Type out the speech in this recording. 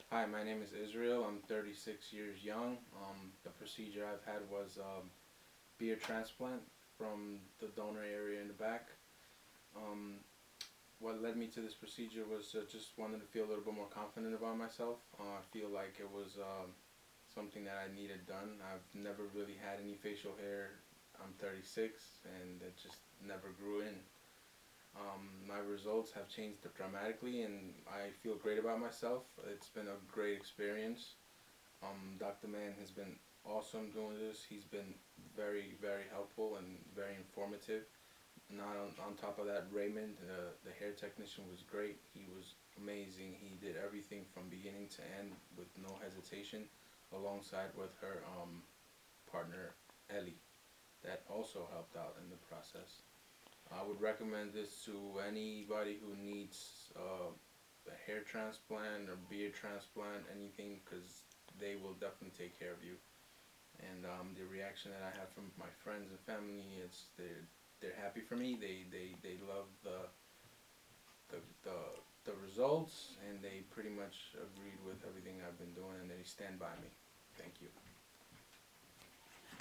Hi, my name is Israel. I'm 36 years young. The procedure I've had was beard transplant from the donor area in the back. Um, what led me to this procedure was just wanted to feel a little bit more confident about myself. I feel like it was something that I needed done. I've never really had any facial hair. I'm 36 and it just never grew in. My results have changed dramatically and I feel great about myself. It's been a great experience. Dr. Mann has been awesome doing this. He's been very helpful and very informative. Not on top of that, Raymond, the hair technician, was great. He was amazing. He did everything from beginning to end with no hesitation, alongside with her partner, Ellie, that also helped out in the process. I would recommend this to anybody who needs a hair transplant or beard transplant, anything, because they will definitely take care of you. And the reaction that I have from my friends and family is they're happy for me. They love the the the results, and they pretty much agreed with everything I've been doing, and they stand by me. Thank you.